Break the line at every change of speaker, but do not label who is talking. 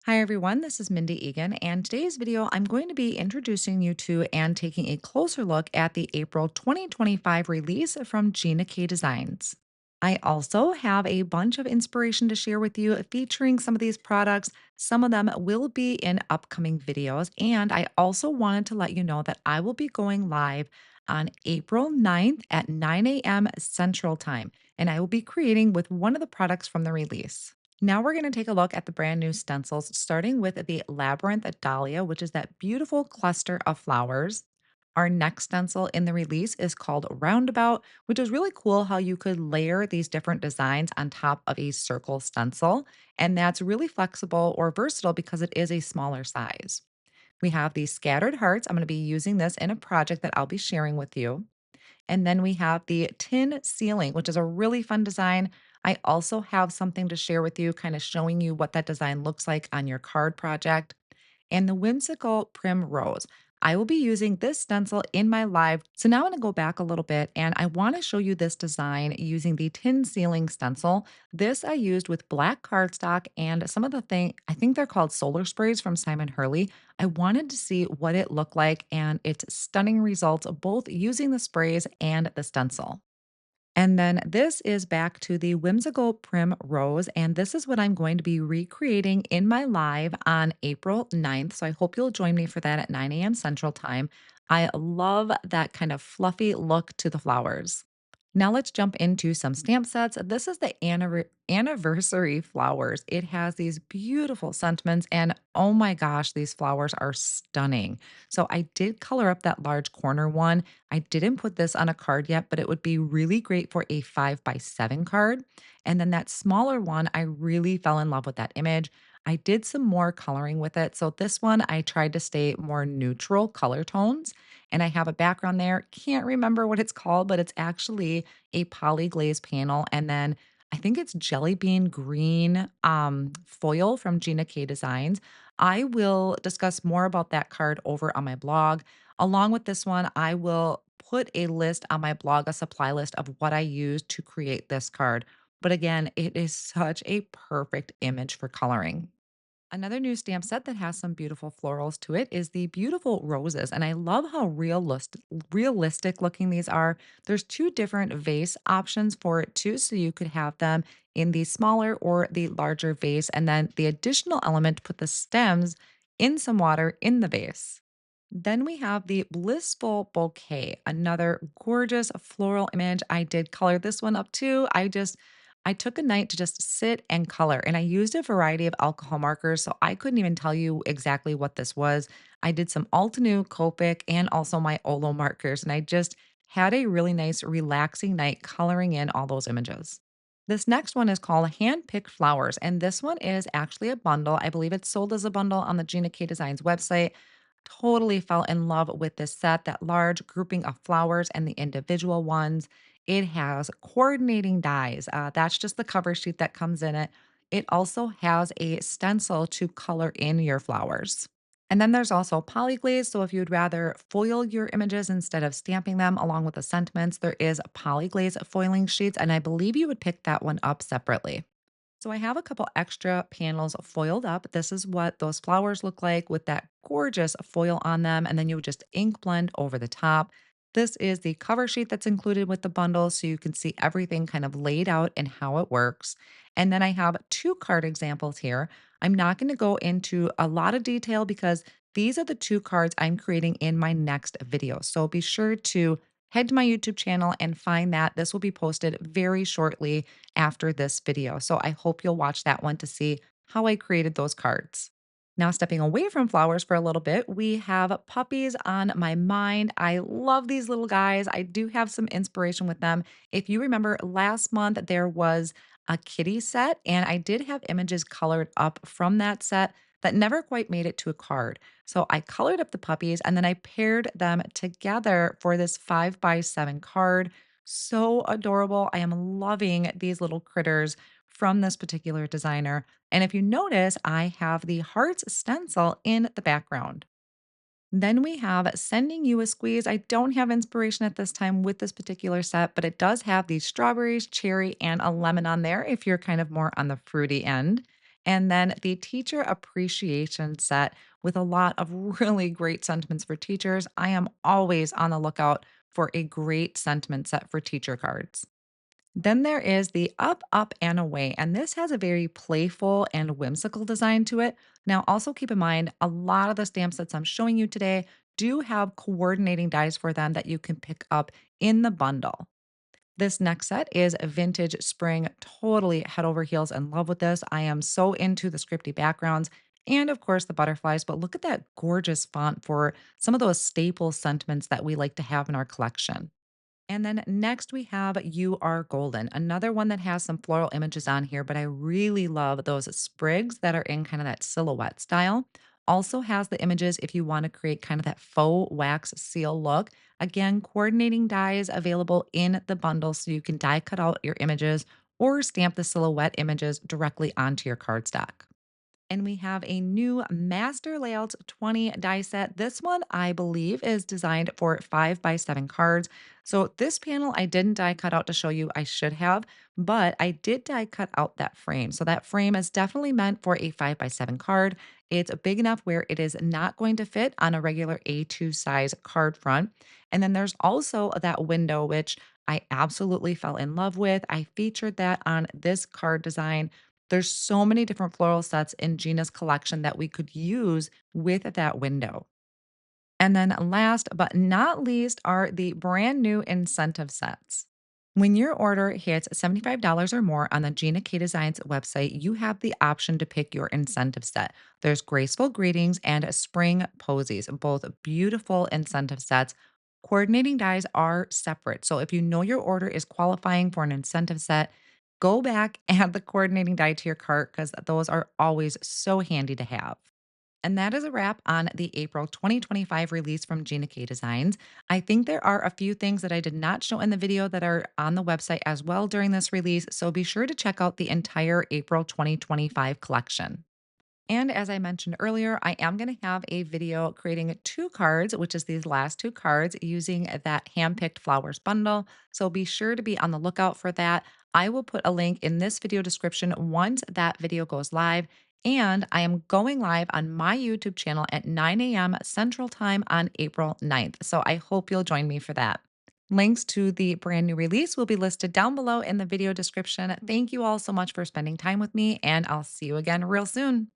Hi everyone, this is Mindy Eggen, and today's video I'm going to be introducing you to and taking a closer look at the April 2025 release from Gina K Designs. I also have a bunch of inspiration to share with you featuring some of these products. Some of them will be in upcoming videos, and I also wanted to let you know that I will be going live on April 9th at 9 a.m. Central Time, and I will be creating with one of the products from the release. Now we're going to take a look at the brand new stencils, starting with the Labyrinth Dahlia, which is that beautiful cluster of flowers. Our next stencil in the release is called Roundabout, which is really cool how you could layer these different designs on top of a circle stencil. And that's really flexible or versatile because it is a smaller size. We have these scattered hearts. I'm going to be using this in a project that I'll be sharing with you. And then we have the tin ceiling, which is a really fun design. I also have something to share with you, kind of showing you what that design looks like on your card project. And the whimsical Primrose. I will be using this stencil in my live. So now I'm going to go back a little bit and I want to show you this design using the tin ceiling stencil. This I used with black cardstock and some of the thing, I think they're called solar sprays from Simon Hurley. I wanted to see what it looked like and its stunning results both using the sprays and the stencil. And then this is back to the whimsical Primrose. And this is what I'm going to be recreating in my live on April 9th. So I hope you'll join me for that at 9 a.m. Central Time. I love that kind of fluffy look to the flowers. Now let's jump into some stamp sets. This is the anniversary flowers. It has these beautiful sentiments, and oh my gosh, these flowers are stunning. So I did color up that large corner one. I didn't put this on a card yet, but it would be really great for a 5x7 card. And then that smaller one, I really fell in love with that image. I did some more coloring with it. So this one, I tried to stay more neutral color tones. And I have a background there. Can't remember what it's called, but it's actually a polyglaze panel. And then I think it's jelly bean green foil from Gina K Designs. I will discuss more about that card over on my blog. Along with this one, I will put a list on my blog, a supply list of what I used to create this card. But again, it is such a perfect image for coloring. Another new stamp set that has some beautiful florals to it is the beautiful roses. And I love how realistic looking these are. There's two different vase options for it too. So you could have them in the smaller or the larger vase. And then the additional element, put the stems in some water in the vase. Then we have the Blissful Bouquet, another gorgeous floral image. I did color this one up too. I took a night to just sit and color, and I used a variety of alcohol markers, so I couldn't even tell you exactly what this was. I did some Altenew, Copic, and also my Olo markers, and I just had a really nice, relaxing night coloring in all those images. This next one is called Handpicked Flowers, and this one is actually a bundle. I believe it's sold as a bundle on the Gina K Designs website. Totally fell in love with this set, that large grouping of flowers and the individual ones. It has coordinating dies. That's just the cover sheet that comes in it. It also has a stencil to color in your flowers. And then there's also polyglaze. So if you'd rather foil your images instead of stamping them along with the sentiments, there is polyglaze foiling sheets. And I believe you would pick that one up separately. So I have a couple extra panels foiled up. This is what those flowers look like with that gorgeous foil on them. And then you would just ink blend over the top. This is the cover sheet that's included with the bundle. So you can see everything kind of laid out and how it works. And then I have two card examples here. I'm not going to go into a lot of detail because these are the two cards I'm creating in my next video. So be sure to head to my YouTube channel and find that. This will be posted very shortly after this video. So I hope you'll watch that one to see how I created those cards. Now, stepping away from flowers for a little bit, we have puppies on my mind. I love these little guys. I do have some inspiration with them. If you remember last month, there was a kitty set, and I did have images colored up from that set that never quite made it to a card. So I colored up the puppies and then I paired them together for this 5x7 card. So adorable. I am loving these little critters from this particular designer. And if you notice, I have the hearts stencil in the background. Then we have Sending You a Squeeze. I don't have inspiration at this time with this particular set, but it does have these strawberries, cherry, and a lemon on there if you're kind of more on the fruity end. And then the teacher appreciation set with a lot of really great sentiments for teachers. I am always on the lookout for a great sentiment set for teacher cards. Then there is the Up, Up, and Away, and this has a very playful and whimsical design to it. Now, also keep in mind, a lot of the stamp sets I'm showing you today do have coordinating dies for them that you can pick up in the bundle. This next set is a vintage spring, totally head over heels in love with this. I am so into the scripty backgrounds and, of course, the butterflies, but look at that gorgeous font for some of those staple sentiments that we like to have in our collection. And then next we have You Are Golden, another one that has some floral images on here, but I really love those sprigs that are in kind of that silhouette style. Also has the images if you want to create kind of that faux wax seal look. Again, coordinating dies available in the bundle so you can die cut out your images or stamp the silhouette images directly onto your cardstock. And we have a new Master Layout 20 die set. This one, I believe, is designed for 5 by 7 cards. So this panel I didn't die cut out to show you. I should have, but I did die cut out that frame. So that frame is definitely meant for a 5 by 7 card. It's big enough where it is not going to fit on a regular A2 size card front. And then there's also that window, which I absolutely fell in love with. I featured that on this card design. There's so many different floral sets in Gina's collection that we could use with that window. And then last but not least are the brand new incentive sets. When your order hits $75 or more on the Gina K Designs website, you have the option to pick your incentive set. There's Graceful Greetings and Spring Posies, both beautiful incentive sets. Coordinating dies are separate. So if you know your order is qualifying for an incentive set, go back, add the coordinating die to your cart because those are always so handy to have. And that is a wrap on the April 2025 release from Gina K Designs. I think there are a few things that I did not show in the video that are on the website as well during this release, so be sure to check out the entire April 2025 collection. And as I mentioned earlier, I am going to have a video creating 2 cards, which is these last 2 cards using that handpicked flowers bundle. So be sure to be on the lookout for that. I will put a link in this video description once that video goes live. And I am going live on my YouTube channel at 9 a.m. Central Time on April 9th. So I hope you'll join me for that. Links to the brand new release will be listed down below in the video description. Thank you all so much for spending time with me, and I'll see you again real soon.